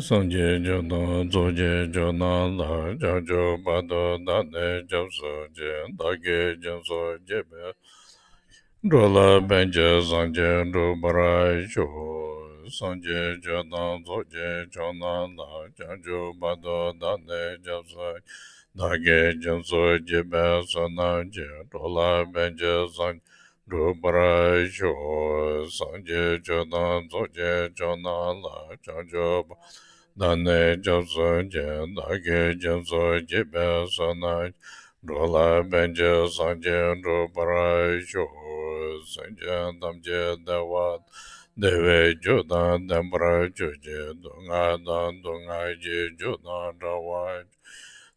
Sanje Jodon, Zoje Jonan, La Jajo Bado, Dane Jobso, Dage Jonso Jebe, Dola Benja Sanje Dubara Sho, Sanje Jodan, Zoje Jonan, La Jajo Bado, Dane Jobso, Dage Jonso Jebe, Sonanje, Dola Benja Sanje Dubara Sho, Sanje Jodan, Zoje Jonan, La Jajo Dane Johnson Jen, Dage Johnson Jibe Sana, Dola Benja Sanje, Dobara Sho, Sanje Damje Dewa, Deve Jodan, Dembra Joje, Dunga Dan, Dunga Je, Jodan Dawa,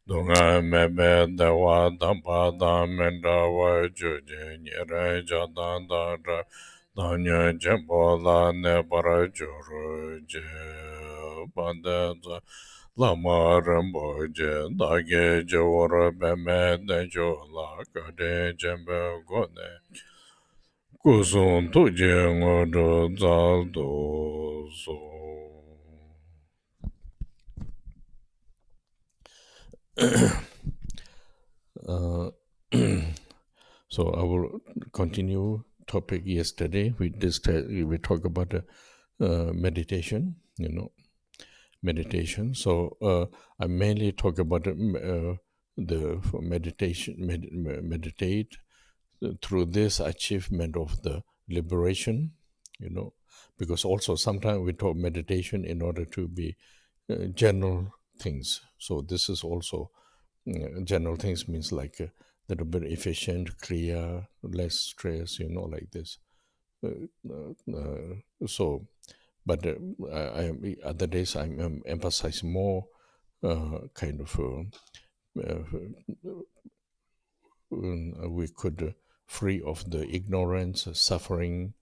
Dunga Mebe Dewa, Dampa Dam, Mendawa Joje, Nyere Jadan Dara, Danya Jembola Nebara Joro Je. Banda Lama Ramboje, Dage Jawara Beme, Dejo La Kade Jembe Gone, Kusun Tuje Ngodo Zaldo So. So I will continue topic yesterday. We talk about meditation, meditation. So I mainly talk about the meditation, meditate through this achievement of the liberation, because also sometimes we talk meditation in order to be general things. So this is also general things means like a little bit efficient, clear, less stress, like this. So, but other days I emphasize more kind of we could free of the ignorance, suffering,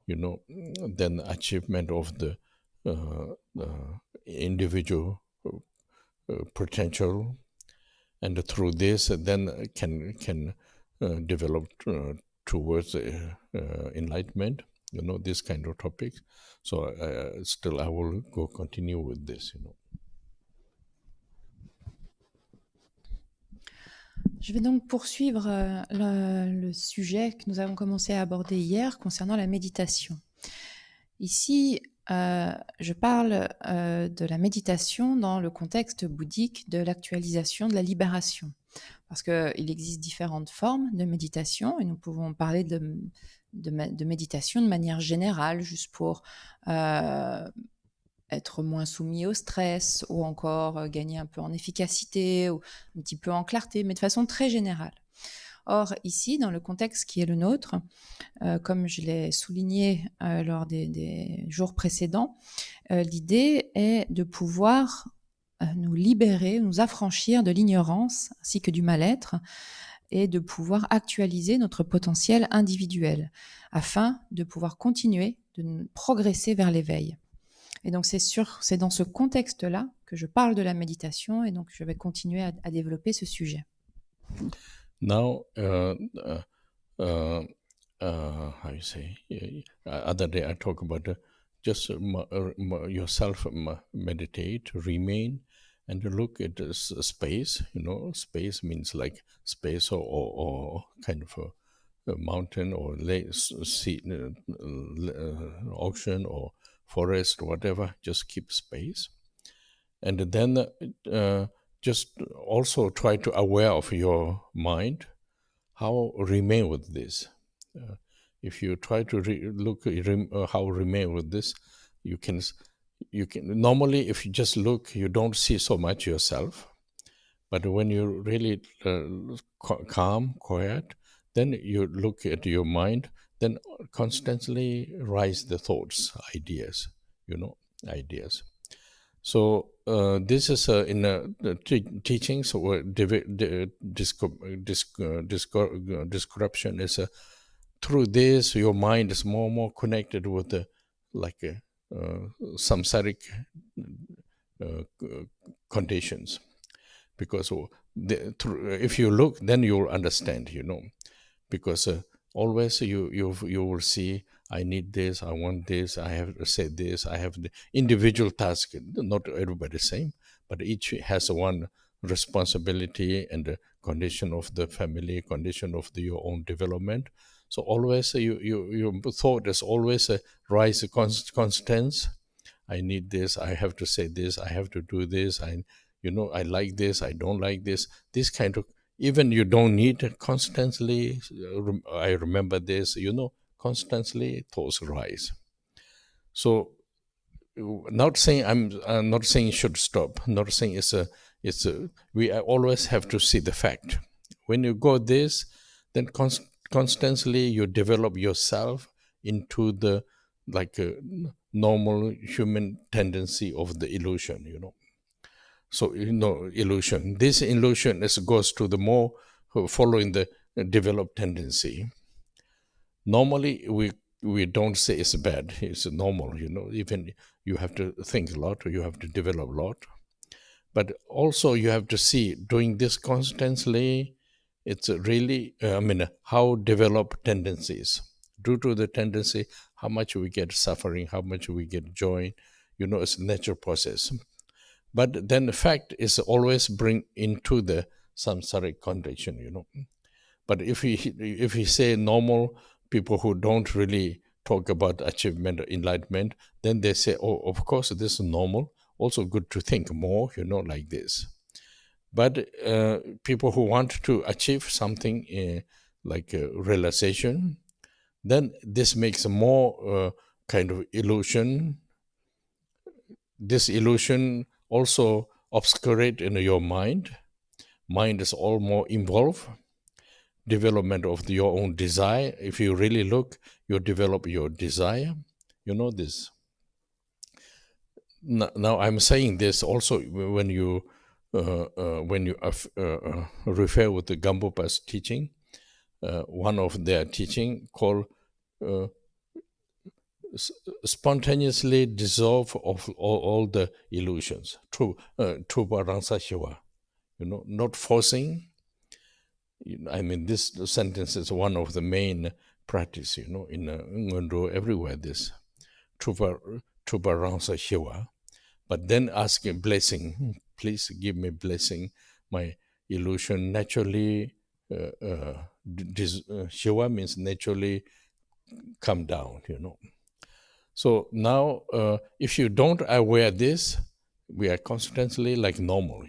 then achievement of the individual potential, and through this then can develop towards enlightenment, this kind of topics. So still I will go continue with this. Je vais donc poursuivre le sujet que nous avons commencé à aborder hier concernant la méditation. Ici, je parle de la méditation dans le contexte bouddhique de l'actualisation de la libération. Parce qu'il existe différentes formes de méditation et nous pouvons parler de méditation de manière générale, juste pour être moins soumis au stress ou encore gagner un peu en efficacité ou un petit peu en clarté, mais de façon très générale. Or, ici, dans le contexte qui est le nôtre, comme je l'ai souligné lors des jours précédents, l'idée est de pouvoir nous libérer, nous affranchir de l'ignorance ainsi que du mal-être et de pouvoir actualiser notre potentiel individuel afin de pouvoir continuer de progresser vers l'éveil. Et donc, c'est dans ce contexte-là que je parle de la méditation et donc je vais continuer à développer ce sujet. Now, how you say? Other day I talk about just yourself meditate, remain, and look at this space. Space means like space or kind of a mountain or lake, sea, ocean or forest, whatever. Just keep space, and then just also try to aware of your mind. How remain with this? If you try to look how remain with this, you can normally if you just look, you don't see so much yourself. But when you really calm, quiet, then you look at your mind, then constantly rise the thoughts, ideas, ideas. So this is in the teachings or description is through this your mind is more and more connected with the like samsaric conditions, because if you look then you'll understand, because always you will see, I need this, I want this, I have to say this, I have the individual task. Not everybody same, but each has one responsibility and the condition of the family, condition of your own development. So always your thought is always a rise constants. I need this, I have to say this, I have to do this, I like this, I don't like this kind of, even you don't need it constantly. I remember this, constantly thoughts rise. So not saying I'm not saying it should stop, not saying it's a we always have to see the fact. When you go this, then constantly you develop yourself into the like a normal human tendency of the illusion. So illusion, this illusion goes to the more following the developed tendency. Normally we don't say it's bad, it's normal. Even you have to think a lot, or you have to develop a lot, but also you have to see doing this constantly. It's really how developed tendencies, due to the tendency, how much we get suffering, how much we get joy. It's a natural process. But then the fact is always bring into the samsaric condition. But if we say normal people who don't really talk about achievement or enlightenment, then they say, oh, of course, this is normal. Also good to think more, like this. But people who want to achieve something like realization, then this makes a more kind of illusion. This illusion also obscurate in your mind. Mind is all more involved. Development of your own desire. If you really look, you develop your desire. You know this. Now I'm saying this also when you refer with the Gambupa's teaching. One of their teaching called spontaneously dissolve of all the illusions. Trupa Rangsa Shiva. Not forcing. This sentence is one of the main practice, in Ngondro, everywhere, this Trupa Rangsa Shiva. But then ask a blessing, please give me blessing, my illusion naturally, Shiva means naturally come down, So now, if you don't aware this, we are constantly like normal,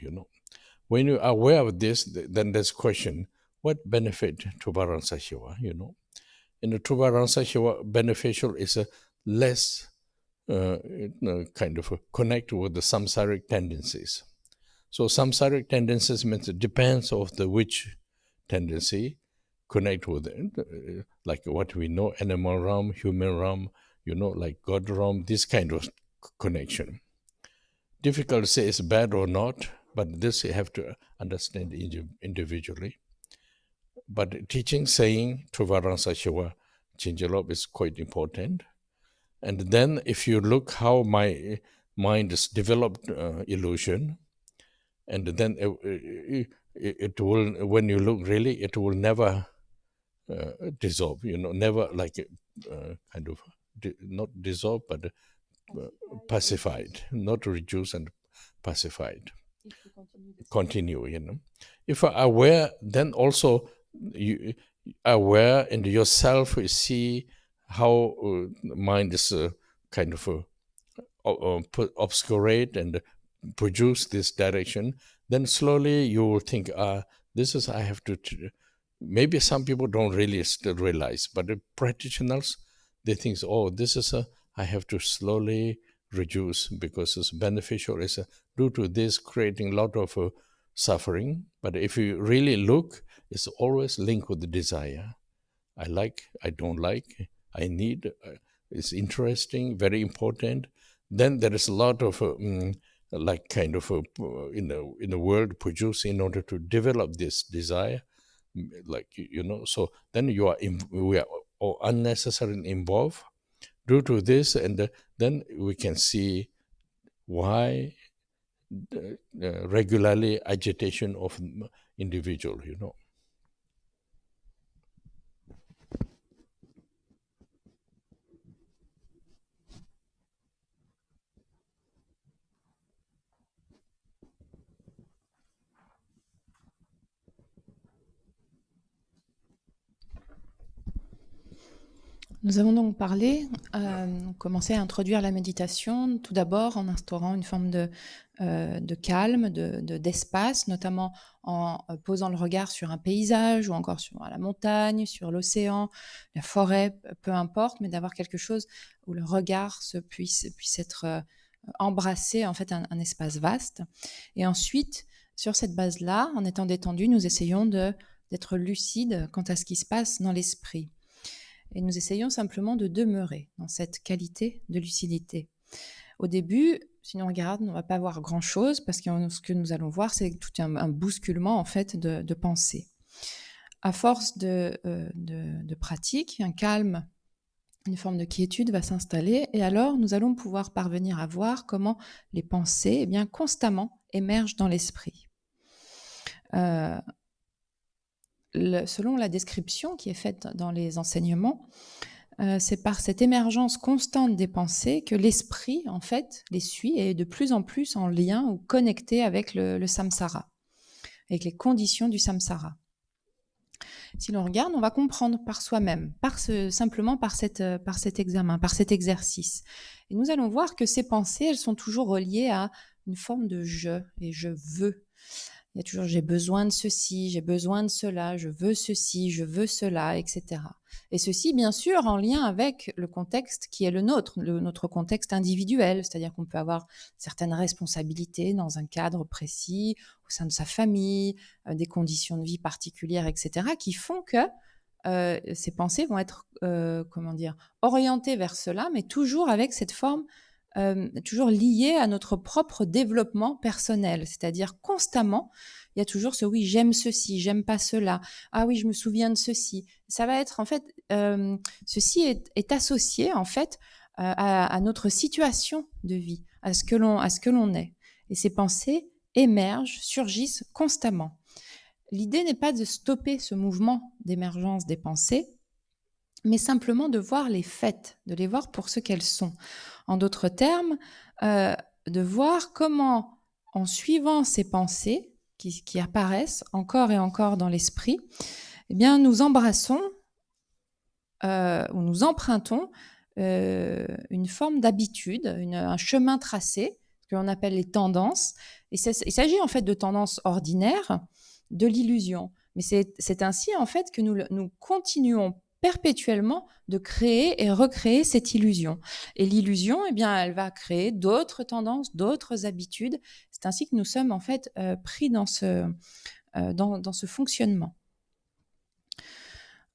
When you are aware of this, then there's question, what benefit to Varansa Shiva, In the Varansa Shiva, beneficial is a less kind of connect with the samsaric tendencies. So samsaric tendencies means it depends of the which tendency connect with it, like what we know, animal realm, human realm, like God realm, this kind of connection. Difficult to say it's bad or not, but this you have to understand individually. But teaching, saying, Truvaransa Shiva Chinjalop is quite important. And then if you look how my mind is developed illusion, and then it will, when you look really, it will never dissolve, never like kind of not dissolve, but pacified, not reduce and pacified. Continue. If you are aware, then also you aware and yourself you see how mind is kind of obscurate and produce this direction. Then slowly you will think, this is I have to. Maybe some people don't really still realize, but the practitioners, they think, oh, this is I have to slowly reduce because it's beneficial. It's due to this creating a lot of suffering. But if you really look, it's always linked with the desire. I like, I don't like, I need, it's interesting, very important. Then there is a lot of like kind of in the world produced in order to develop this desire, like so then we are unnecessarily involved due to this, and then we can see why regularly agitation of individual. Nous avons donc commencé à introduire la méditation, tout d'abord en instaurant une forme de calme, d'espace, notamment en posant le regard sur un paysage ou encore sur la montagne, sur l'océan, la forêt, peu importe, mais d'avoir quelque chose où le regard puisse être embrasser en fait un espace vaste. Et ensuite, sur cette base-là, en étant détendu, nous essayons d'être lucides quant à ce qui se passe dans l'esprit. Et nous essayons simplement de demeurer dans cette qualité de lucidité. Au début, si on regarde, on ne va pas voir grand-chose parce que ce que nous allons voir, c'est tout un bousculement en fait de pensée. À force de pratique, un calme, une forme de quiétude va s'installer et alors nous allons pouvoir parvenir à voir comment les pensées, constamment émergent dans l'esprit. Selon la description qui est faite dans les enseignements, c'est par cette émergence constante des pensées que l'esprit, en fait, les suit et est de plus en plus en lien ou connecté avec le samsara, avec les conditions du samsara. Si l'on regarde, on va comprendre par soi-même, simplement par cet examen, par cet exercice. Et nous allons voir que ces pensées, elles sont toujours reliées à une forme de je et je veux. Il y a toujours j'ai besoin de ceci, j'ai besoin de cela, je veux ceci, je veux cela, etc. Et ceci, bien sûr, en lien avec le contexte qui est le nôtre, notre contexte individuel, c'est-à-dire qu'on peut avoir certaines responsabilités dans un cadre précis, au sein de sa famille, des conditions de vie particulières, etc., qui font que ces pensées vont être, orientées vers cela, mais toujours avec cette forme toujours lié à notre propre développement personnel, c'est-à-dire constamment, il y a toujours ce oui, j'aime ceci, j'aime pas cela, ah oui, je me souviens de ceci. Ça va être en fait, ceci est associé en fait à notre situation de vie, à ce que l'on est. Et ces pensées émergent, surgissent constamment. L'idée n'est pas de stopper ce mouvement d'émergence des pensées, mais simplement de voir les faits, de les voir pour ce qu'elles sont. En d'autres termes, de voir comment, en suivant ces pensées qui apparaissent encore et encore dans l'esprit, eh bien, nous embrassons ou nous empruntons une forme d'habitude, un chemin tracé, ce que l'on appelle les tendances. Et il s'agit en fait de tendances ordinaires, de l'illusion. Mais c'est ainsi en fait que nous continuons perpétuellement de créer et recréer cette illusion. Et l'illusion, eh bien, elle va créer d'autres tendances, d'autres habitudes. C'est ainsi que nous sommes en fait pris dans ce fonctionnement.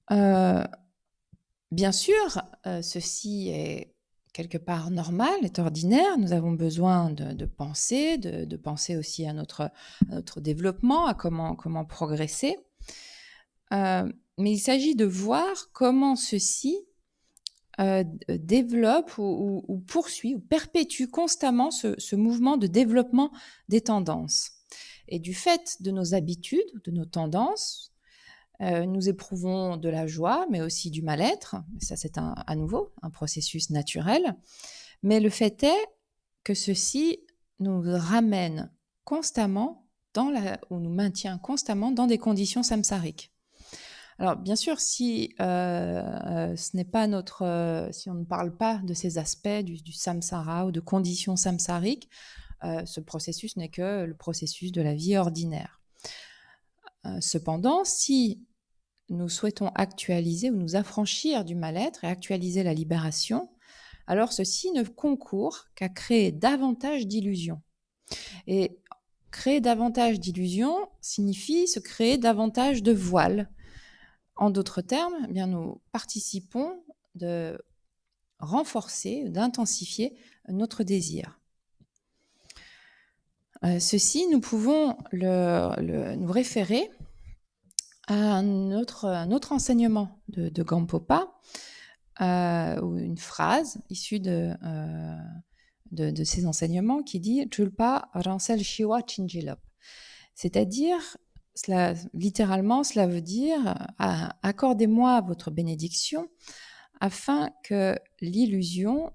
Bien sûr, ceci est quelque part normal, est ordinaire. Nous avons besoin de penser, de penser aussi à notre développement, à comment progresser. Mais il s'agit de voir comment ceci développe ou poursuit ou perpétue constamment ce mouvement de développement des tendances. Et du fait de nos habitudes, de nos tendances, nous éprouvons de la joie, mais aussi du mal-être. Ça, c'est à nouveau un processus naturel. Mais le fait est que ceci nous ramène constamment ou nous maintient constamment dans des conditions samsariques. Alors, bien sûr, si ce n'est pas si on ne parle pas de ces aspects du samsara ou de conditions samsariques, ce processus n'est que le processus de la vie ordinaire. Cependant, si nous souhaitons actualiser ou nous affranchir du mal-être et actualiser la libération, alors ceci ne concourt qu'à créer davantage d'illusions. Et créer davantage d'illusions signifie se créer davantage de voiles. En d'autres termes, eh bien, nous participons de renforcer, d'intensifier notre désir. Ceci, nous pouvons nous référer à un autre enseignement de Gampopa, ou une phrase issue de ces enseignements qui dit « Julpa ransel shiwa chinjilop ». C'est-à-dire, littéralement, cela veut dire « Accordez-moi votre bénédiction afin que l'illusion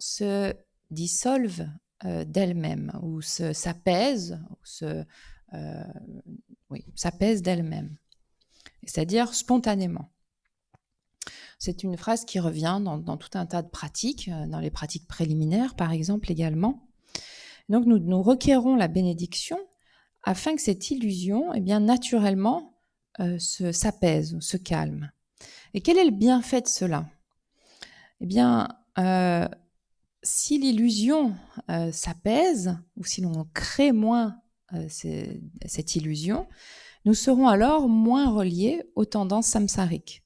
se dissolve d'elle-même ou s'apaise s'apaise d'elle-même ». C'est-à-dire spontanément. C'est une phrase qui revient dans tout un tas de pratiques, dans les pratiques préliminaires par exemple également. Donc nous requérons la bénédiction afin que cette illusion, eh bien, naturellement, s'apaise ou se calme. Et quel est le bienfait de cela? Eh bien, si l'illusion s'apaise, ou si l'on crée moins cette illusion, nous serons alors moins reliés aux tendances samsariques.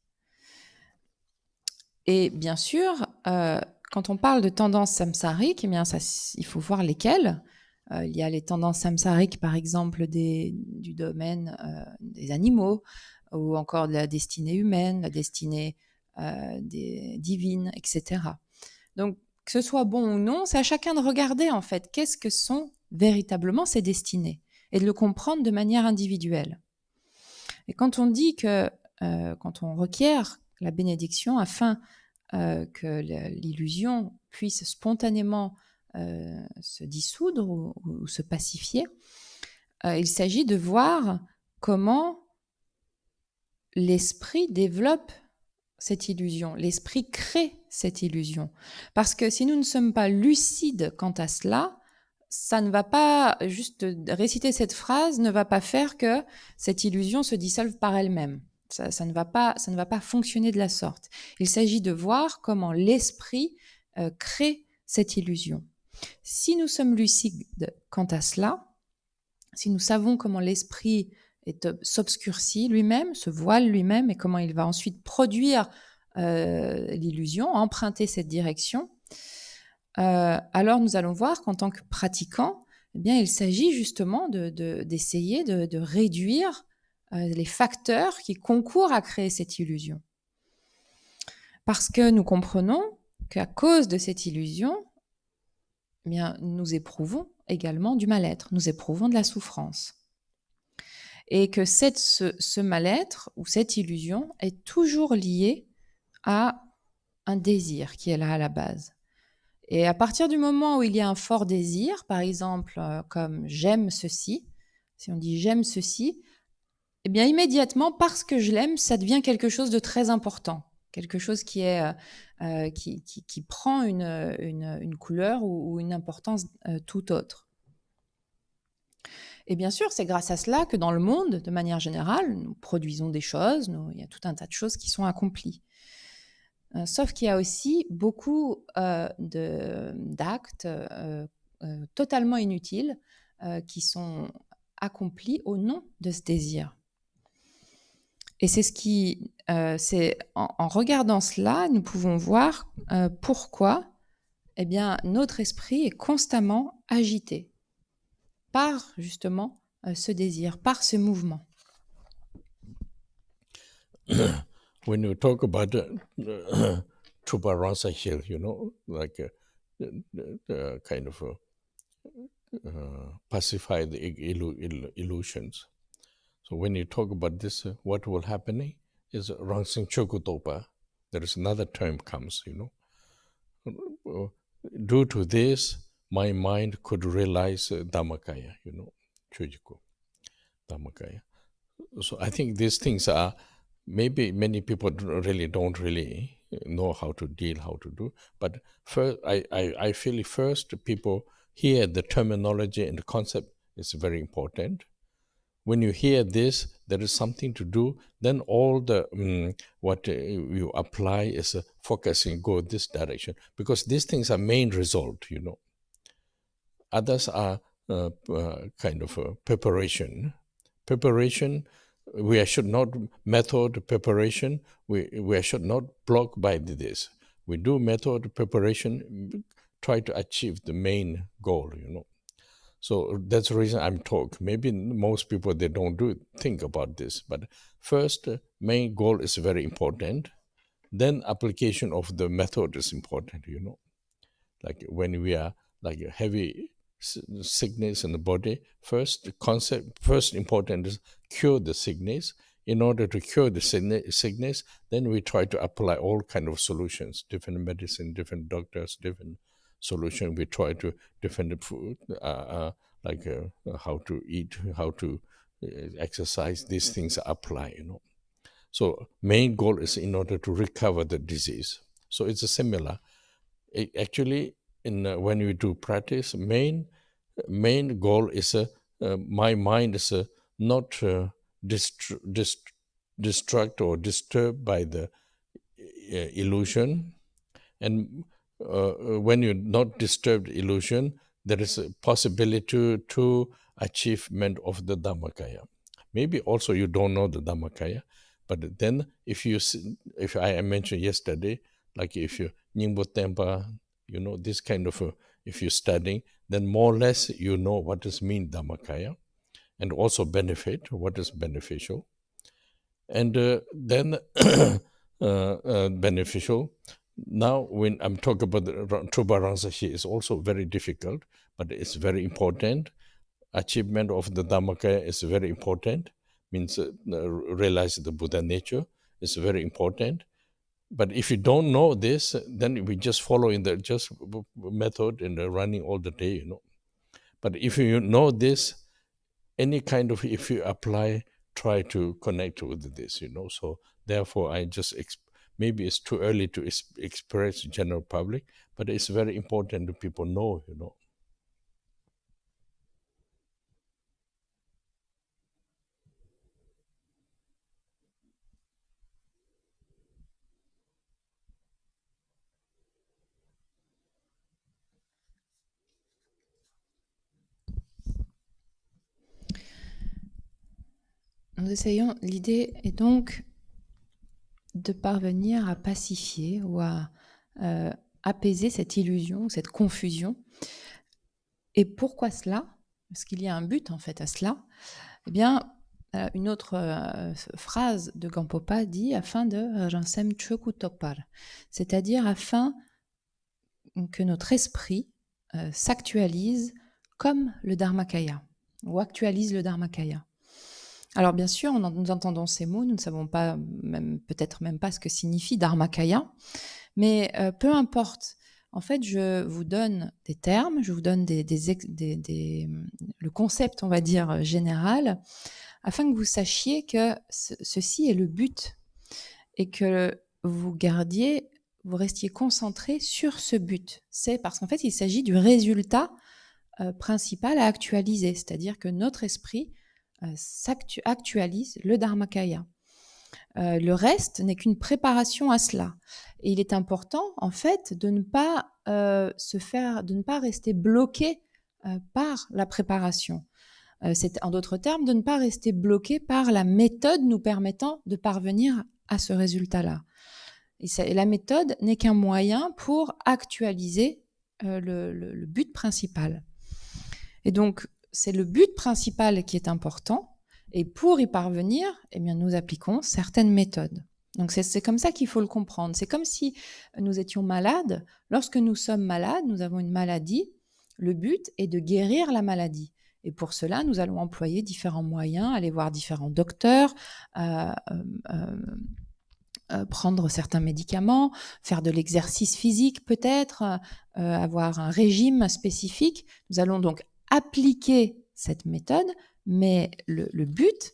Et bien sûr, quand on parle de tendances samsariques, eh bien, il faut voir lesquelles. Il y a les tendances samsariques, par exemple, du domaine des animaux, ou encore de la destinée humaine, la destinée divine, etc. Donc, que ce soit bon ou non, c'est à chacun de regarder, en fait, qu'est-ce que sont véritablement ces destinées, et de le comprendre de manière individuelle. Et quand on dit que, quand on requiert la bénédiction afin que l'illusion puisse spontanément se dissoudre ou se pacifier, il s'agit de voir comment l'esprit développe cette illusion, l'esprit crée cette illusion. Parce que si nous ne sommes pas lucides quant à cela, ça ne va pas, juste réciter cette phrase ne va pas faire que cette illusion se dissolve par elle-même. Ça ne va pas fonctionner de la sorte. Il s'agit de voir comment l'esprit crée cette illusion. Si nous sommes lucides quant à cela, si nous savons comment l'esprit s'obscurcit lui-même, se voile lui-même, et comment il va ensuite produire l'illusion, emprunter cette direction, alors nous allons voir qu'en tant que pratiquant, eh bien, il s'agit justement d'essayer de réduire les facteurs qui concourent à créer cette illusion. Parce que nous comprenons qu'à cause de cette illusion, eh bien, nous éprouvons également du mal-être, nous éprouvons de la souffrance. Et que ce mal-être ou cette illusion est toujours liée à un désir qui est là à la base. Et à partir du moment où il y a un fort désir, par exemple comme j'aime ceci, si on dit j'aime ceci, eh bien immédiatement, parce que je l'aime, ça devient quelque chose de très important, quelque chose qui prend une couleur ou une importance tout autre. Et bien sûr, c'est grâce à cela que dans le monde, de manière générale, nous produisons des choses, il y a tout un tas de choses qui sont accomplies. Sauf qu'il y a aussi beaucoup d'actes totalement inutiles qui sont accomplis au nom de ce désir. Et c'est ce qui, en regardant cela, nous pouvons voir pourquoi eh bien, notre esprit est constamment agité par justement ce désir, par ce mouvement. When you talk about Trungpa Rinzai Hill, like kind of pacify the illusions. So when you talk about this, what will happen is Rangsing Chokutopa. There is another term comes, Due to this, my mind could realize Dhammakaya, Chujiku, Dhammakaya. So I think these things are, maybe many people don't really know how to deal, how to do. But first, I feel first people hear the terminology and the concept is very important. When you hear this, there is something to do, then all the what you apply is focusing, go this direction. Because these things are main result, Others are kind of preparation. Preparation, we should not method preparation, we should not block by this. We do method preparation, try to achieve the main goal, So that's the reason I'm talking. Maybe most people, they don't think about this. But first, main goal is very important. Then application of the method is important, Like when we are like a heavy sickness in the body, first important is cure the sickness. In order to cure the sickness, then we try to apply all kind of solutions, different medicine, different doctors, different solution. We try to different food, like how to eat, how to exercise. These things apply, So main goal is in order to recover the disease. So it's similar. Actually, when we do practice, main goal is my mind is not distract or disturbed by the illusion. And when you're not disturbed illusion, there is a possibility to achievement of the Dhammakaya. Maybe also you don't know the Dhammakaya, but then if I mentioned yesterday, like if you Nyingbo Tempa, this kind of if you're studying, then more or less you know what is mean Dhammakaya, and also benefit, what is beneficial. And then beneficial. Now, when I'm talking about the Trubha Rangsashi, is also very difficult, but it's very important. Achievement of the Dhammakaya is very important, means realize the Buddha nature is very important. But if you don't know this, then we just follow in the just method and running all the day, But if you know this, any kind of, if you apply, try to connect with this, So therefore, I just maybe it's too early to express general public, but it's very important that people know, Nous essayons, l'idée est donc de parvenir à pacifier ou à apaiser cette illusion, cette confusion. Et pourquoi cela? Parce qu'il y a un but en fait à cela. Eh bien, une autre phrase de Gampopa dit afin de Ransem Chokutokpar, c'est-à-dire afin que notre esprit s'actualise comme le Dharmakaya, ou actualise le Dharmakaya. Alors bien sûr, nous entendons ces mots, nous ne savons pas, peut-être même pas ce que signifie Dharmakaya, mais peu importe. En fait, je vous donne des termes, je vous donne le concept, on va dire, général, afin que vous sachiez que ceci est le but et que vous restiez concentré sur ce but. C'est parce qu'en fait, il s'agit du résultat principal à actualiser, c'est-à-dire que notre esprit actualise le Dharmakaya. Le reste n'est qu'une préparation à cela. Et il est important, en fait, de ne pas de ne pas rester bloqué par la préparation. C'est, en d'autres termes, de ne pas rester bloqué par la méthode nous permettant de parvenir à ce résultat-là. Et la méthode n'est qu'un moyen pour actualiser le but principal. Et donc, c'est le but principal qui est important. Et pour y parvenir, eh bien, nous appliquons certaines méthodes. Donc, c'est comme ça qu'il faut le comprendre. C'est comme si nous étions malades. Lorsque nous sommes malades, nous avons une maladie. Le but est de guérir la maladie. Et pour cela, nous allons employer différents moyens, aller voir différents docteurs, prendre certains médicaments, faire de l'exercice physique peut-être, avoir un régime spécifique. Nous allons donc appliquer cette méthode, mais le but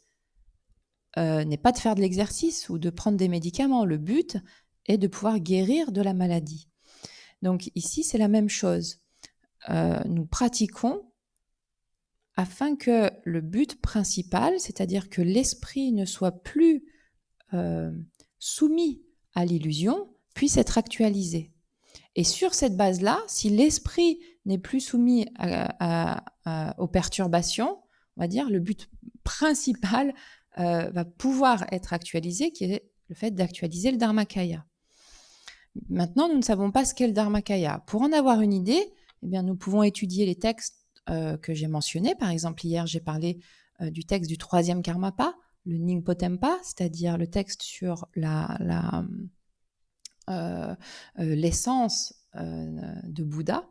n'est pas de faire de l'exercice ou de prendre des médicaments. Le but est de pouvoir guérir de la maladie. Donc ici, c'est la même chose. Nous pratiquons afin que le but principal, c'est-à-dire que l'esprit ne soit plus soumis à l'illusion, puisse être actualisé. Et sur cette base-là, si l'esprit n'est plus soumis aux perturbations, on va dire, le but principal va pouvoir être actualisé, qui est le fait d'actualiser le Dharmakaya. Maintenant, nous ne savons pas ce qu'est le Dharmakaya. Pour en avoir une idée, eh bien, nous pouvons étudier les textes que j'ai mentionnés. Par exemple, hier, j'ai parlé du texte du 3e Karmapa, le Nyingpo Tempa, c'est-à-dire le texte sur l'essence de Bouddha.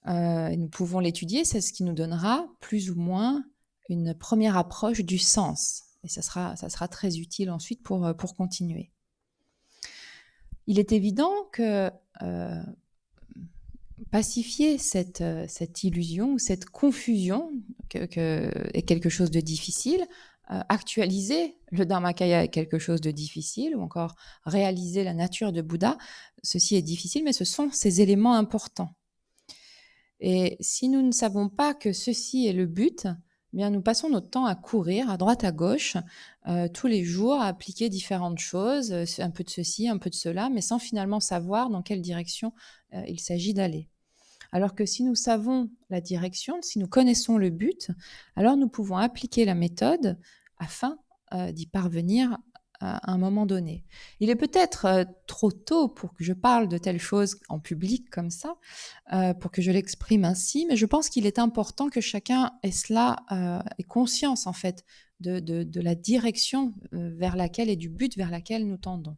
Nous pouvons l'étudier, c'est ce qui nous donnera plus ou moins une première approche du sens. Et ça sera très utile ensuite pour continuer. Il est évident que pacifier cette illusion ou cette confusion est quelque chose de difficile. actualiser le Dharmakaya est quelque chose de difficile, ou encore réaliser la nature de Bouddha, ceci est difficile, mais ce sont ces éléments importants. Et si nous ne savons pas que ceci est le but, eh bien nous passons notre temps à courir à droite à gauche tous les jours, à appliquer différentes choses, un peu de ceci, un peu de cela, mais sans finalement savoir dans quelle direction il s'agit d'aller. Alors que si nous savons la direction, si nous connaissons le but, alors nous pouvons appliquer la méthode afin d'y parvenir à un moment donné. Il est peut-être trop tôt pour que je parle de telles choses en public comme ça, pour que je l'exprime ainsi, mais je pense qu'il est important que chacun ait cela, ait conscience en fait de la direction vers laquelle et du but vers laquelle nous tendons.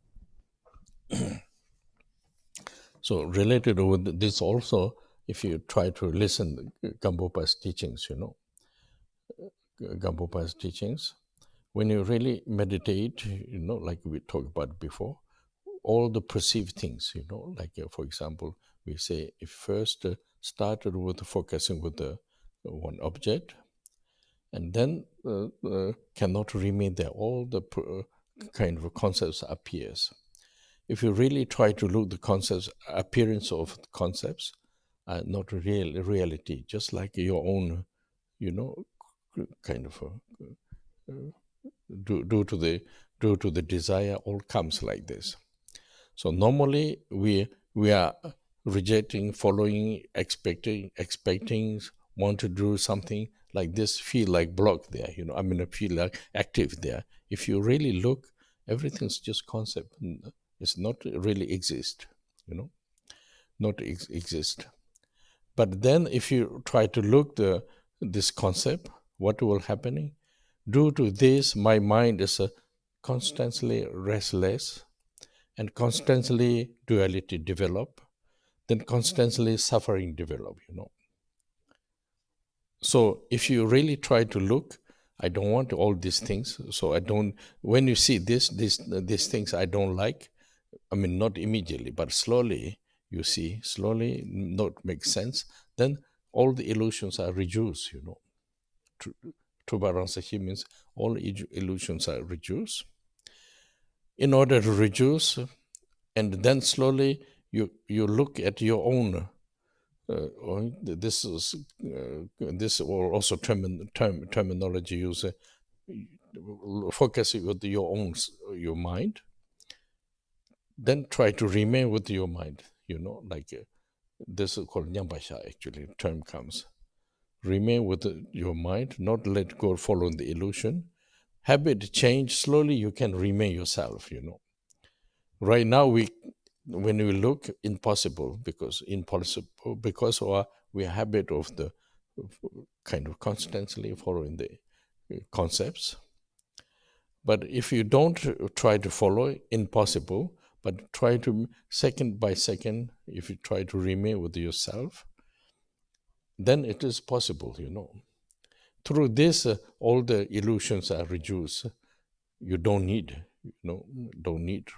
So related with this also, if you try to listen Gampopa's teachings, Gampopa's teachings, when you really meditate, like we talked about before, all the perceived things, like for example, we say if first started with focusing with the one object, and then cannot remain there. All the kind of concepts appears. If you really try to look the concepts, appearance of concepts, not reality, just like your own, kind of due to the desire, all comes like this. So normally we are rejecting, following, expecting, want to do something like this, feel like blocked there, feel like active there. If you really look, everything's just concept. It's not really exist, not exist. But then if you try to look this concept, what will happening? Due to this, my mind is constantly restless, and constantly duality develop, then constantly suffering develop, So if you really try to look, I don't want all these things, so I don't, when you see these things I don't like, not immediately, but slowly you see, slowly not make sense, then all the illusions are reduced, True Baransahi means all illusions are reduced. In order to reduce, and then slowly you look at your own. This is also terminology use. Focus with your mind. Then try to remain with your mind. Like this is called Nyambasha. Actually, term comes. Remain with your mind, not let go, follow the illusion. Habit change slowly. You can remain yourself. Right now when we look impossible because we habit of the kind of constantly following the concepts. But if you don't try to follow, impossible, but try to second by second, if you try to remain with yourself, then it is possible, Through this, all the illusions are reduced. You don't need,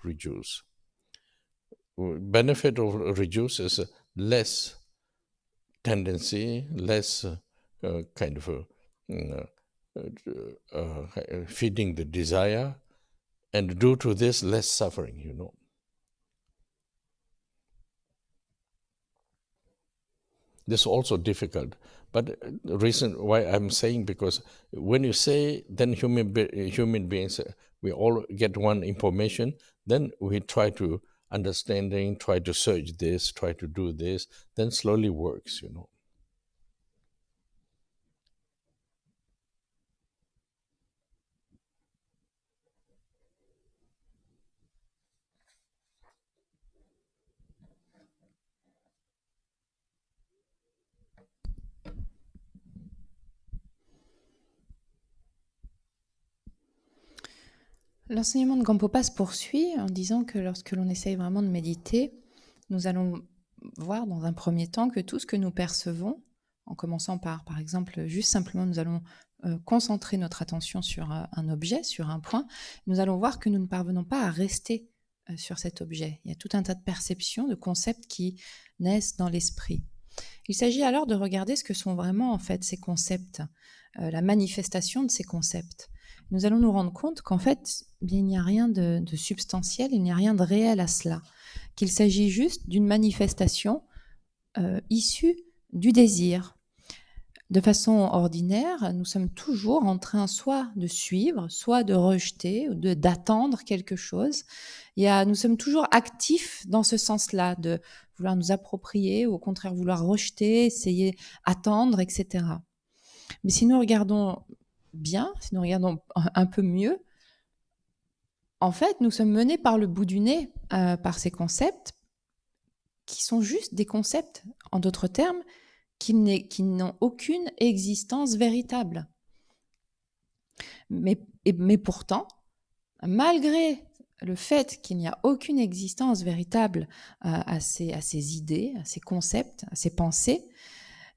reduce. Benefit of reduce is less tendency, less kind of feeding the desire, and due to this, less suffering, This is also difficult, but the reason why I'm saying, because when you say, then human beings, we all get one information, then we try to understanding, try to search this, try to do this, then slowly works, L'enseignement de Gampopa se poursuit en disant que lorsque l'on essaye vraiment de méditer, nous allons voir dans un premier temps que tout ce que nous percevons, en commençant par exemple, juste simplement, nous allons concentrer notre attention sur un objet, sur un point, nous allons voir que nous ne parvenons pas à rester sur cet objet. Il y a tout un tas de perceptions, de concepts qui naissent dans l'esprit. Il s'agit alors de regarder ce que sont vraiment en fait ces concepts, la manifestation de ces concepts. Nous allons nous rendre compte qu'en fait, bien, il n'y a rien de substantiel, il n'y a rien de réel à cela, qu'il s'agit juste d'une manifestation issue du désir. De façon ordinaire, nous sommes toujours en train soit de suivre, soit de rejeter, ou d'attendre quelque chose. Nous sommes toujours actifs dans ce sens-là, de vouloir nous approprier, ou au contraire vouloir rejeter, essayer, attendre, etc. Mais si nous regardons bien, si nous regardons un peu mieux, en fait, nous sommes menés par le bout du nez par ces concepts qui sont juste des concepts, en d'autres termes, qui n'ont aucune existence véritable. Mais pourtant, malgré le fait qu'il n'y a aucune existence véritable à ces idées, à ces concepts, à ces pensées,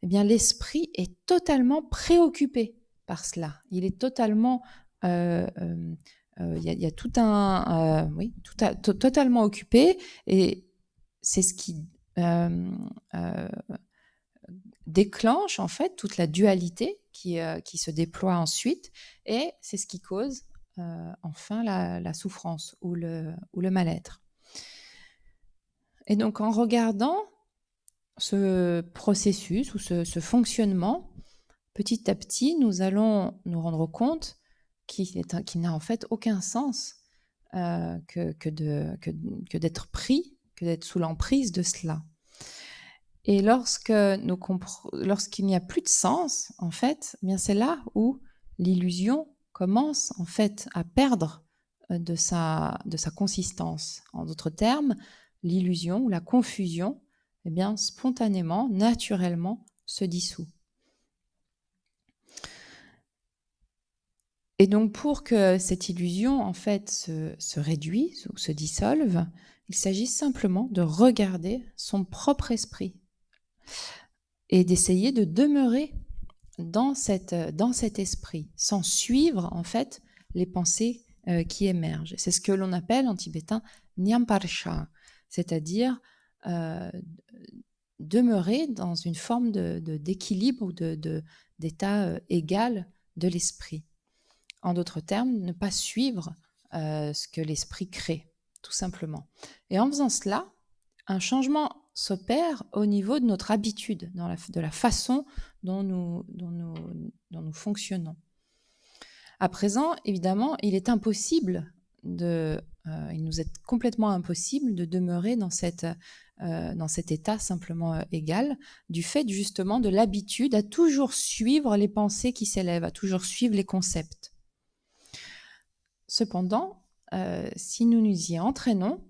eh bien, l'esprit est totalement préoccupé par cela. Il est totalement... il y a tout un... totalement occupé, et c'est ce qui déclenche en fait toute la dualité qui se déploie ensuite, et c'est ce qui cause enfin la souffrance ou le mal-être. Et donc en regardant ce processus ou ce fonctionnement, petit à petit, nous allons nous rendre compte qu'il n'a en fait aucun sens que d'être pris, que d'être sous l'emprise de cela. Et lorsqu'il n'y a plus de sens, en fait, eh bien c'est là où l'illusion commence en fait à perdre de sa consistance. En d'autres termes, l'illusion ou la confusion, eh bien, spontanément, naturellement, se dissout. Et donc, pour que cette illusion, en fait, se réduise ou se dissolve, il s'agit simplement de regarder son propre esprit et d'essayer de demeurer dans cet esprit, sans suivre, en fait, les pensées qui émergent. C'est ce que l'on appelle en tibétain Nyamparcha, c'est-à-dire demeurer dans une forme d'équilibre ou d'état égal de l'esprit. En d'autres termes, ne pas suivre ce que l'esprit crée, tout simplement. Et en faisant cela, un changement s'opère au niveau de notre habitude, de la façon dont nous fonctionnons. À présent, évidemment, il nous est complètement impossible de demeurer dans cet état simplement égal, du fait justement de l'habitude à toujours suivre les pensées qui s'élèvent, à toujours suivre les concepts. Cependant, si nous nous y entraînons,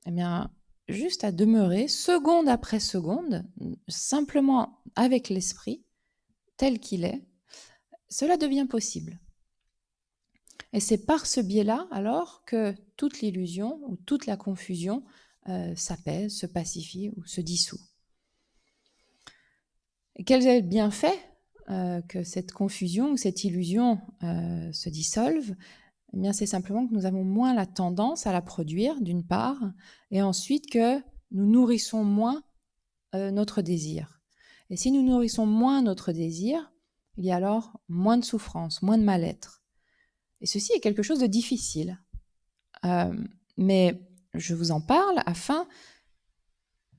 eh bien, juste à demeurer seconde après seconde, simplement avec l'esprit tel qu'il est, cela devient possible. Et c'est par ce biais-là, alors, que toute l'illusion ou toute la confusion s'apaise, se pacifie ou se dissout. Et quel est le bienfait que cette confusion ou cette illusion se dissolve ? Eh bien, c'est simplement que nous avons moins la tendance à la produire, d'une part, et ensuite que nous nourrissons moins notre désir. Et si nous nourrissons moins notre désir, il y a alors moins de souffrance, moins de mal-être. Et ceci est quelque chose de difficile. Mais je vous en parle afin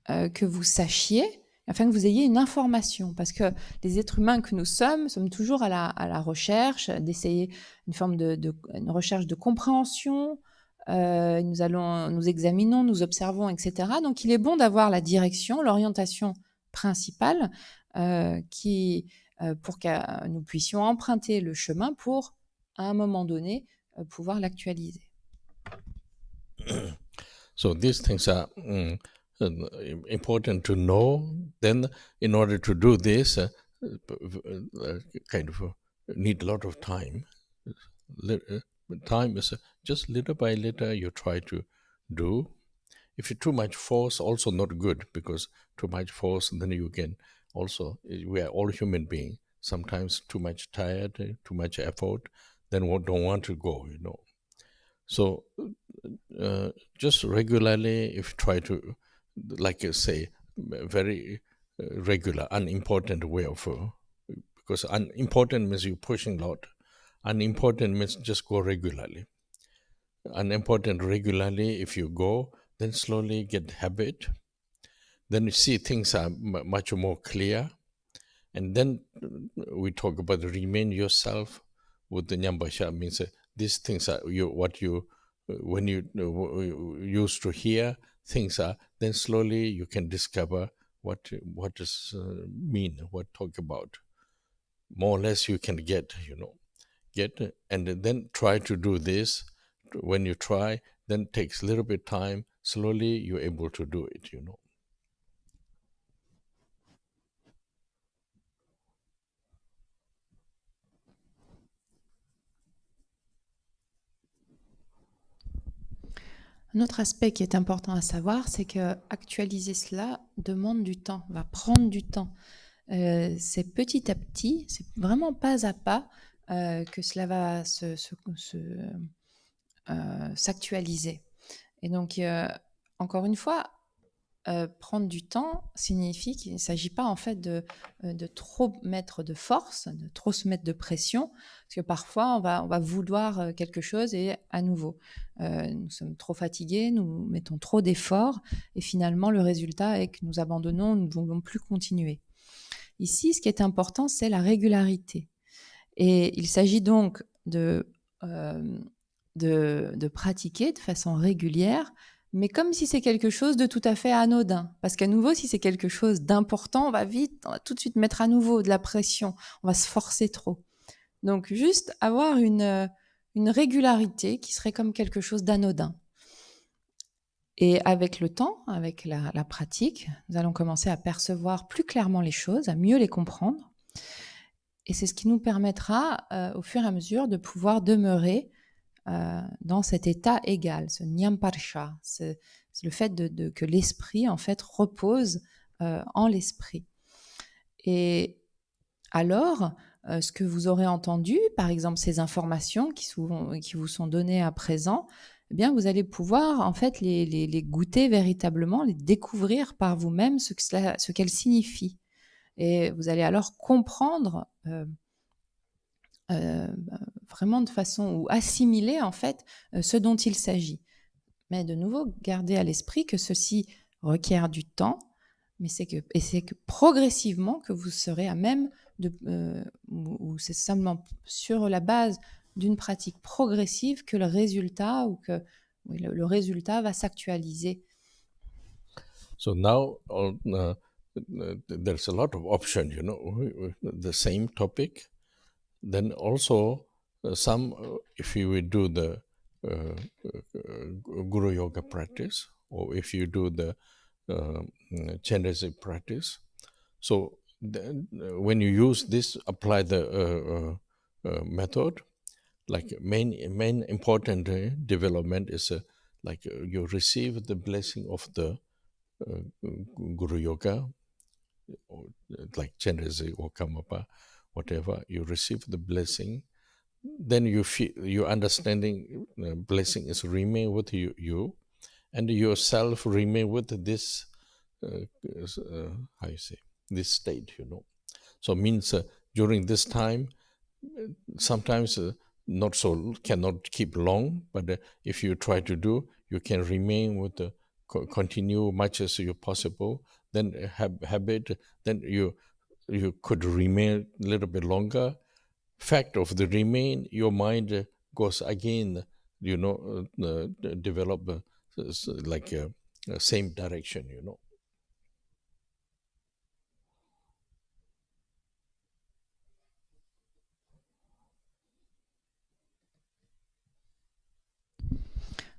que vous sachiez, afin que vous ayez une information, parce que les êtres humains que nous sommes toujours à la recherche, d'essayer une recherche de compréhension, nous examinons, nous observons, etc. Donc il est bon d'avoir la direction, l'orientation principale, pour que nous puissions emprunter le chemin pour, à un moment donné, pouvoir l'actualiser. So these things are important to know. Then, in order to do this, kind of need a lot of time. Time is just little by little you try to do. If you too much force, also not good, because too much force, then you can also, we are all human beings. Sometimes too much tired, too much effort, then don't want to go, So just regularly, if you try to, like you say, very regular, unimportant way of, because unimportant means you're pushing a lot, Unimportant means just go regularly. Unimportant regularly, if you go, then slowly get habit. Then you see things are much more clear. And then we talk about remain yourself with the Nyambasha, means these things are what you, when you used to hear, things are, then slowly you can discover what does mean, what talk about. More or less you can get, and then try to do this. When you try, then takes a little bit time, slowly you're able to do it, Un autre aspect qui est important à savoir, c'est que actualiser cela demande du temps, va prendre du temps. C'est petit à petit, c'est vraiment pas à pas que cela va s'actualiser. Et donc, encore une fois, prendre du temps signifie qu'il ne s'agit pas en fait de trop mettre de force, de trop se mettre de pression, parce que parfois on va vouloir quelque chose et à nouveau, nous sommes trop fatigués, nous mettons trop d'efforts et finalement le résultat est que nous abandonnons, nous ne voulons plus continuer. Ici, ce qui est important, c'est la régularité. Et il s'agit donc de pratiquer de façon régulière, mais comme si c'est quelque chose de tout à fait anodin. Parce qu'à nouveau, si c'est quelque chose d'important, on va tout de suite mettre à nouveau de la pression, on va se forcer trop. Donc juste avoir une régularité qui serait comme quelque chose d'anodin. Et avec le temps, avec la pratique, nous allons commencer à percevoir plus clairement les choses, à mieux les comprendre. Et c'est ce qui nous permettra, au fur et à mesure, de pouvoir demeurer dans cet état égal, ce Nyamparsha, c'est le fait que l'esprit en fait repose en l'esprit. Et alors, ce que vous aurez entendu, par exemple ces informations qui vous sont données à présent, eh bien vous allez pouvoir en fait les goûter véritablement, les découvrir par vous-même ce qu'elles signifient. Et vous allez alors comprendre vraiment de façon, ou assimiler en fait ce dont il s'agit. Mais de nouveau, gardez à l'esprit que ceci requiert du temps, mais c'est que progressivement que vous serez à même ou c'est seulement sur la base d'une pratique progressive que le résultat le résultat va s'actualiser. So now there's a lot of options, the same topic. Then also if you would do the Guru Yoga practice, or if you do the Chandrika practice, so when you use this, apply the method, like main important development is you receive the blessing of the Guru Yoga, or like Chandrika or Kamapa, whatever, you receive the blessing, then you feel your understanding blessing is remain with you, and yourself remain with this how you say, this state, so means during this time sometimes not so cannot keep long, but if you try to do, you can remain with the continue much as you possible, then habit, then you could remain a little bit longer. Fact of the remain, your mind goes again, develop like same direction,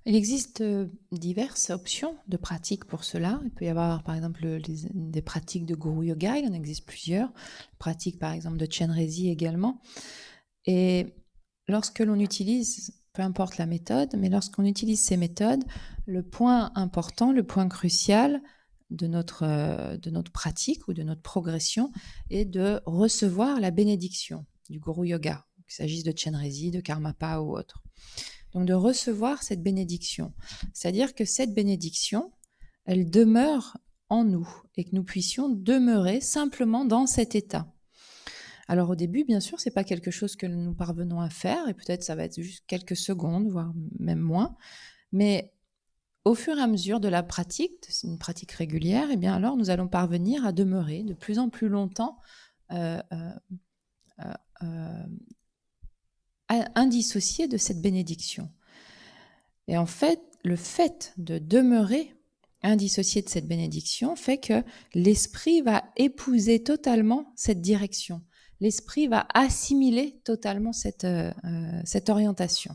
Il existe diverses options de pratiques pour cela. Il peut y avoir par exemple des pratiques de Guru Yoga, il en existe plusieurs. Pratiques par exemple de Chenrezig également. Et lorsque l'on utilise, peu importe la méthode, mais lorsqu'on utilise ces méthodes, le point important, le point crucial de notre pratique ou de notre progression est de recevoir la bénédiction du Guru Yoga, qu'il s'agisse de Chenrezig, de Karmapa ou autre. Donc de recevoir cette bénédiction. C'est-à-dire que cette bénédiction, elle demeure en nous et que nous puissions demeurer simplement dans cet état. Alors au début, bien sûr, c'est pas quelque chose que nous parvenons à faire et peut-être ça va être juste quelques secondes, voire même moins. Mais au fur et à mesure de la pratique, c'est une pratique régulière, et bien alors nous allons parvenir à demeurer de plus en plus longtemps euh, euh, euh, euh, indissociés de cette bénédiction. Et en fait, le fait de demeurer indissocié de cette bénédiction fait que l'esprit va épouser totalement cette direction. L'esprit va assimiler totalement cette orientation.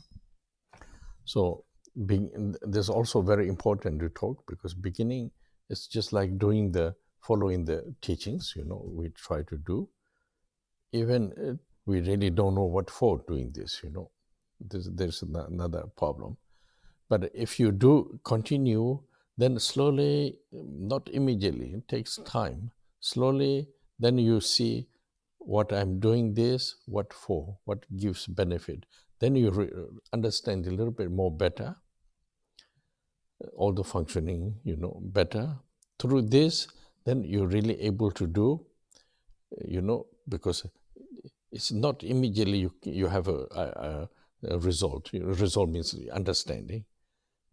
So this is also very important to talk, because beginning is just like following the teachings, we try to do. Even we really don't know what for doing this, there's another problem. But if you do continue, then slowly, not immediately, it takes time. Slowly, then you see what I'm doing this, what for, what gives benefit. Then you understand a little bit more better, all the functioning, better. Through this, then you're really able to do, because it's not immediately you have a result. Result means understanding.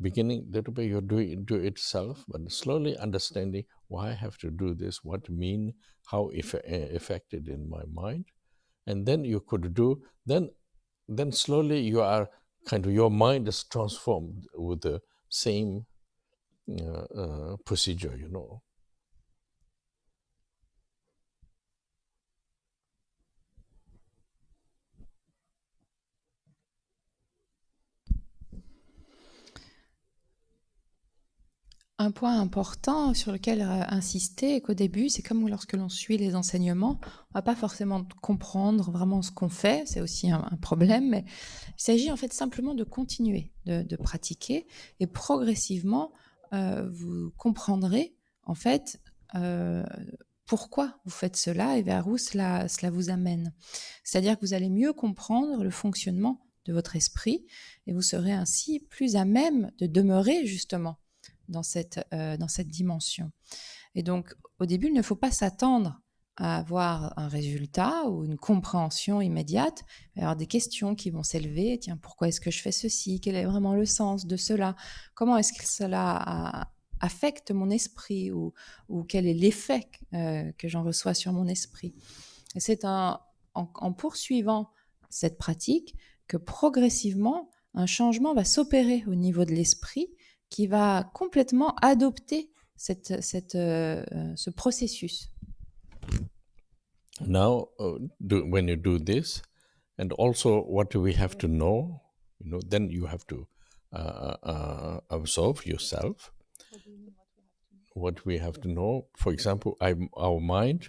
Beginning, little bit you do it itself, but slowly understanding why I have to do this, what mean, how affected in my mind, and then you could do. Then slowly you are your mind is transformed with the same procedure, Un point important sur lequel insister est qu'au début, c'est comme lorsque l'on suit les enseignements, on va pas forcément comprendre vraiment ce qu'on fait, c'est aussi un problème, mais il s'agit en fait simplement de continuer de pratiquer et progressivement, vous comprendrez en fait pourquoi vous faites cela et vers où cela vous amène. C'est-à-dire que vous allez mieux comprendre le fonctionnement de votre esprit et vous serez ainsi plus à même de demeurer justement dans cette dimension. Et donc, au début, il ne faut pas s'attendre à avoir un résultat ou une compréhension immédiate. Il va y avoir des questions qui vont s'élever. Tiens, pourquoi est-ce que je fais ceci? Quel est vraiment le sens de cela? Comment est-ce que cela affecte mon esprit ou quel est l'effet que j'en reçois sur mon esprit? Et c'est en poursuivant cette pratique que progressivement, un changement va s'opérer au niveau de l'esprit qui va complètement adopter ce processus. Now, when you do this, and also what we have to know, then you have to observe yourself. What we have to know, for example, our mind,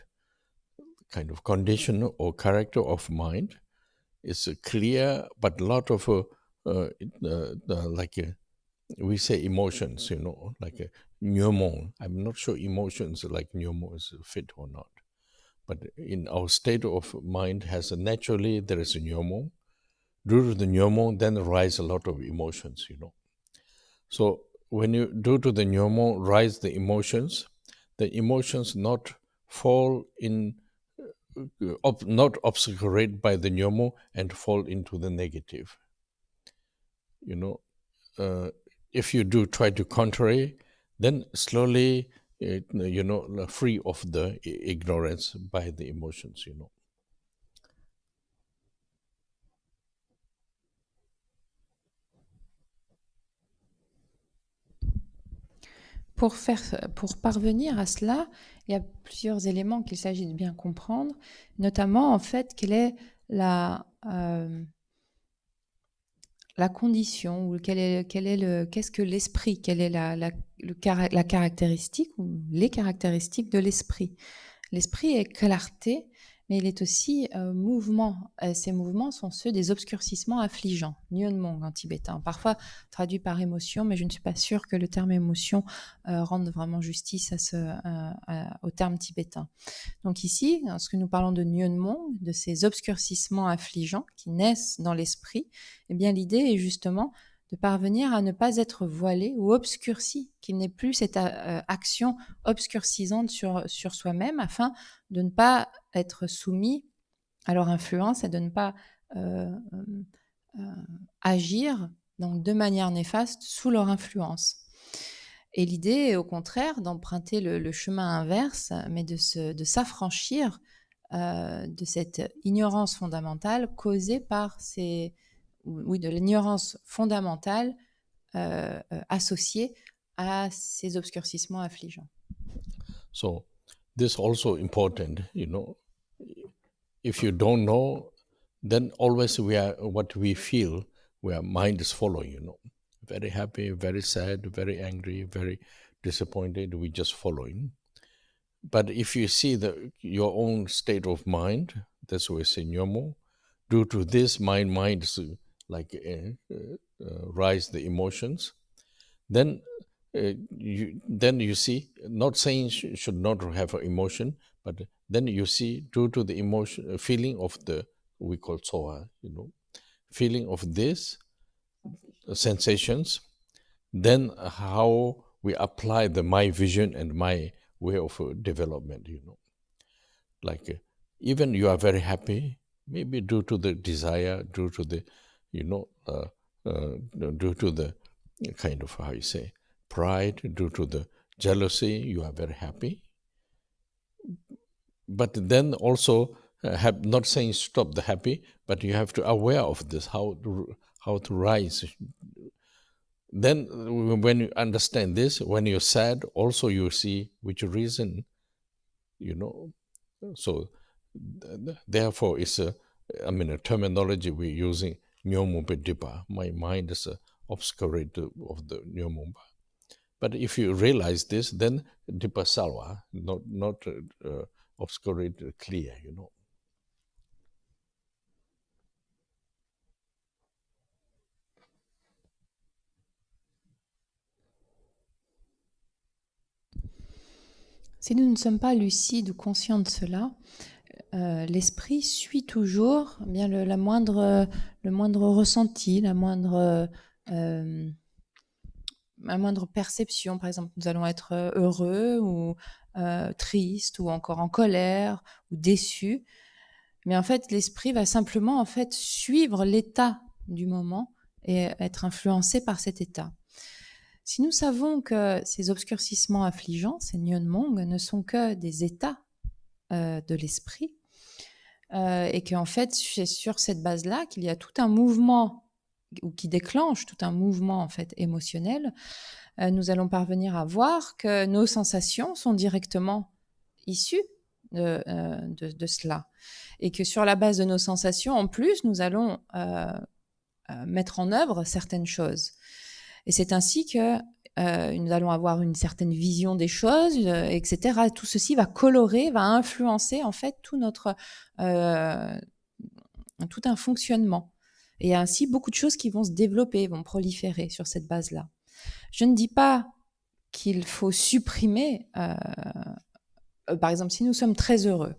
kind of condition or character of mind, is clear, but a lot of we say emotions, like a pneumon. I'm not sure emotions like pneumon is fit or not. But in our state of mind naturally there is a pneumon. Due to the pneumon, then rise a lot of emotions, So when you due to the pneumon rise the emotions not fall in, not obscurate by the pneumon and fall into the negative. If you do try to contrary, then slowly, free of the ignorance by the emotions, Pour parvenir à cela, il y a plusieurs éléments qu'il s'agit de bien comprendre, notamment en fait quelle est la condition ou qu'est-ce que l'esprit, quelle est la caractéristique ou les caractéristiques de l'esprit. L'esprit est clarté, mais il est aussi mouvement. Ces mouvements sont ceux des obscurcissements affligeants, nyonmong en tibétain, parfois traduit par émotion, mais je ne suis pas sûre que le terme émotion rende vraiment justice au terme tibétain. Donc ici, lorsque nous parlons de nyonmong, de ces obscurcissements affligeants qui naissent dans l'esprit, eh bien l'idée est justement de parvenir à ne pas être voilé ou obscurci, qu'il n'ait plus cette action obscurcisante sur soi-même, afin de ne pas être soumis Alors influence, c'est de ne pas agir donc de manière néfaste sous leur influence. Et l'idée est au contraire d'emprunter le chemin inverse, mais de s'affranchir de cette ignorance fondamentale causée par de l'ignorance fondamentale associée à ces obscurcissements affligeants. So this also important, if you don't know, then always what we feel, where mind is following, very happy, very sad, very angry, very disappointed, we just following. But if you see your own state of mind, that's why say nyomo, due to this mind is like rise the emotions, then you see, not saying should not have an emotion, but then you see due to the emotion feeling of the, we call soha, feeling of this sensations, then how we apply my vision and my way of development, like even you are very happy, maybe due to the desire, due to the due to the kind of, how you say, pride, due to the jealousy, you are very happy. But then also have, not saying stop the happy, but you have to aware of this, how to rise. Then when you understand this, when you're sad, also you see which reason, so therefore it's a terminology we're using, Nyomumpa Dipa. My mind is obscurated of the Nyomumpa. But if you realize this, then Dipa Salva, not obscurated, clear, Si nous ne sommes pas lucides ou conscients de cela, l'esprit suit toujours bien le moindre ressenti, la moindre perception. Par exemple, nous allons être heureux ou triste ou encore en colère ou déçu. Mais en fait, l'esprit va simplement suivre l'état du moment et être influencé par cet état. Si nous savons que ces obscurcissements affligeants, ces nyonmong, ne sont que des états de l'esprit, et qu'en fait, c'est sur cette base-là qu'il y a tout un mouvement, ou qui déclenche tout un mouvement en fait émotionnel, nous allons parvenir à voir que nos sensations sont directement issues de cela. Et que sur la base de nos sensations, en plus, nous allons mettre en œuvre certaines choses. Et c'est ainsi que nous allons avoir une certaine vision des choses, etc. Tout ceci va colorer, va influencer en fait tout un fonctionnement. Et il y a ainsi beaucoup de choses qui vont se développer, vont proliférer sur cette base-là. Je ne dis pas qu'il faut supprimer, par exemple, si nous sommes très heureux,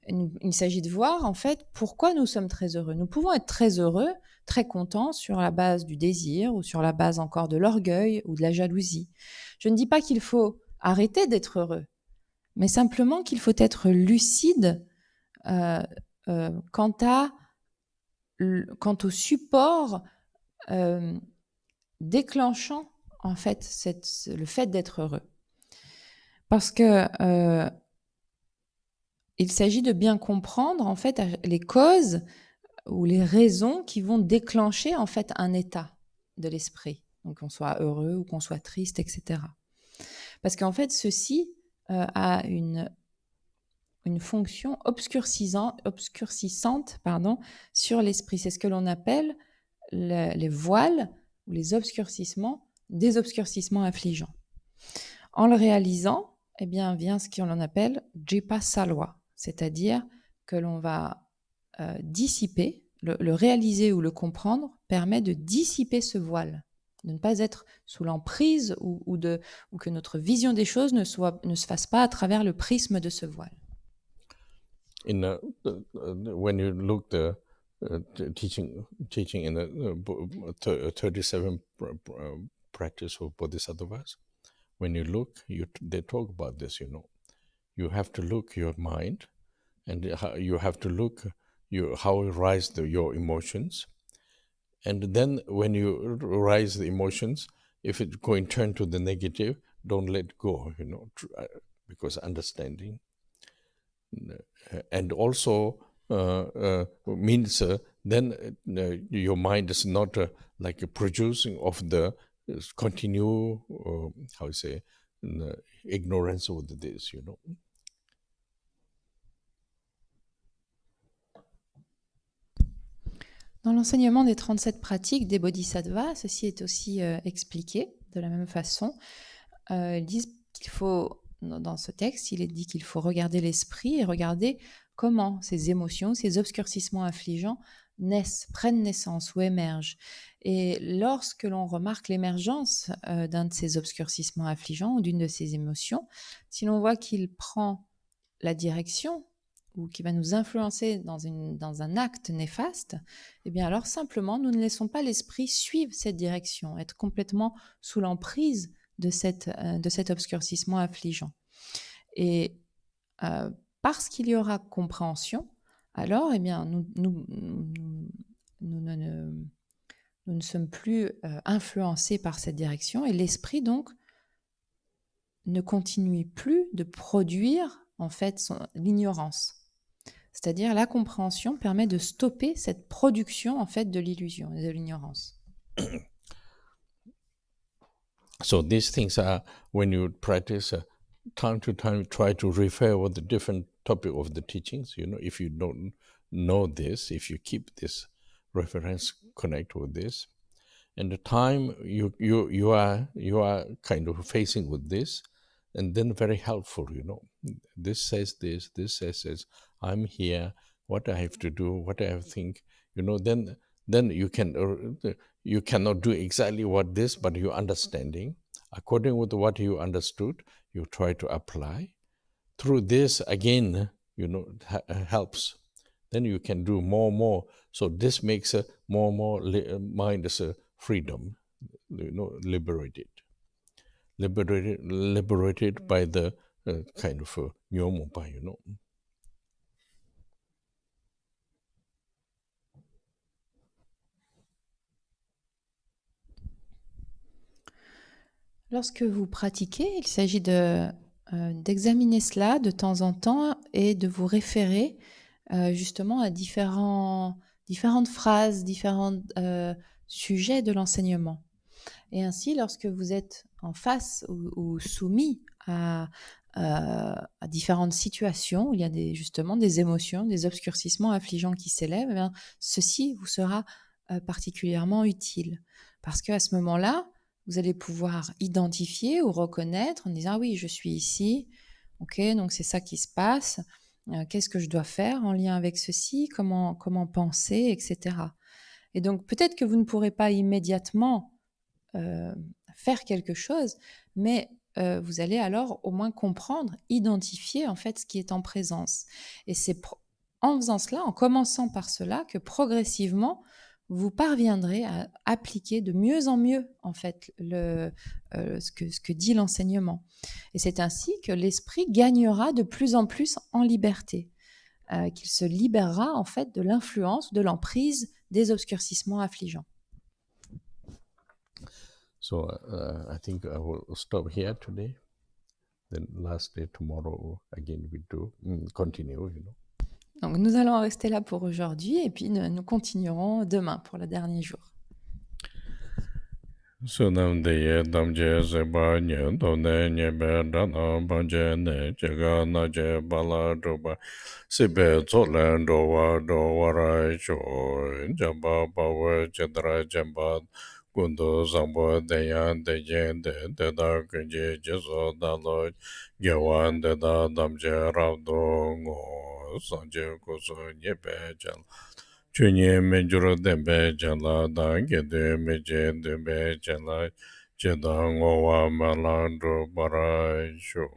il s'agit de voir en fait pourquoi nous sommes très heureux. Nous pouvons être très heureux, très contents sur la base du désir ou sur la base encore de l'orgueil ou de la jalousie. Je ne dis pas qu'il faut arrêter d'être heureux, mais simplement qu'il faut être lucide quant au support déclenchant en fait le fait d'être heureux. Parce que il s'agit de bien comprendre en fait les causes ou les raisons qui vont déclencher en fait un état de l'esprit, donc qu'on soit heureux ou qu'on soit triste, etc. Parce qu'en fait, ceci a une fonction obscurcissante sur l'esprit. C'est ce que l'on appelle les voiles ou les obscurcissements, des obscurcissements affligeants. En le réalisant, eh bien, vient ce qu'on appelle Jipa Salwa, c'est-à-dire que l'on va dissiper, le réaliser ou le comprendre permet de dissiper ce voile, de ne pas être sous l'emprise ou que notre vision des choses ne se fasse pas à travers le prisme de ce voile. When you look the teaching in the 37 practice of Bodhisattvas, when you look, they talk about this, you have to look your mind and you have to look how you rise your emotions. And then when you rise the emotions, if it's going to turn to the negative, don't let go, because understanding. And also means then your mind is not like a producing of the continue, how you say, ignorance with this, Dans l'enseignement des 37 pratiques des bodhisattvas, ceci est aussi expliqué de la même façon. Ils disent qu'il faut, dans ce texte, il est dit qu'il faut regarder l'esprit et regarder comment ces émotions, ces obscurcissements affligeants naissent, prennent naissance ou émergent. Et lorsque l'on remarque l'émergence d'un de ces obscurcissements affligeants ou d'une de ces émotions, si l'on voit qu'il prend la direction ou qui va nous influencer dans un acte néfaste, eh bien alors simplement, nous ne laissons pas l'esprit suivre cette direction, être complètement sous l'emprise de cet obscurcissement affligeant. Et parce qu'il y aura compréhension, alors eh bien, nous ne sommes plus influencés par cette direction et l'esprit donc ne continue plus de produire en fait l'ignorance. C'est-à-dire la compréhension permet de stopper cette production en fait de l'illusion et de l'ignorance. So these things are, when you practice, time to time try to refer with the different topic of the teachings. If you don't know this, if you keep this reference connect with this, and the time you are kind of facing with this, and then very helpful. This says this says this. I'm here. What I have to do, what I have to think. Then you cannot do exactly what this, but you're understanding. According with what you understood, you try to apply. Through this, again, helps. Then you can do more. So this makes more mind as a freedom, liberated by the kind of nyomopa, Lorsque vous pratiquez, il s'agit d'examiner cela de temps en temps et de vous référer justement à différentes phrases, différents sujets de l'enseignement. Et ainsi, lorsque vous êtes en face ou soumis à différentes situations où il y a justement des émotions, des obscurcissements affligeants qui s'élèvent, eh bien, ceci vous sera particulièrement utile. Parce qu'à ce moment-là, vous allez pouvoir identifier ou reconnaître en disant « Ah oui, je suis ici, ok, donc c'est ça qui se passe, qu'est-ce que je dois faire en lien avec ceci, comment penser, etc. » Et donc peut-être que vous ne pourrez pas immédiatement faire quelque chose, mais vous allez alors au moins comprendre, identifier en fait ce qui est en présence. Et c'est en faisant cela, en commençant par cela, que progressivement, vous parviendrez à appliquer de mieux en mieux en fait ce que dit l'enseignement. Et c'est ainsi que l'esprit gagnera de plus en plus en liberté, qu'il se libérera en fait de l'influence, de l'emprise des obscurcissements affligeants. So I think I will stop here today. Then last day tomorrow again we do continue, Donc nous allons en rester là pour aujourd'hui et puis nous continuerons demain pour le dernier jour. Sunam deye damje seba nye done nye be dana banje ne jega na je bala doba sibe zolen dowa rai cho jamba bawa jedra jamba gundo zambo deya deje de da kunje jeso dalo gewan de da damje ravdo ngo sanje koso nye be jala Chunye menjuro dembe jala da gede meje dembe jala jeda ngowa malandro bara sho.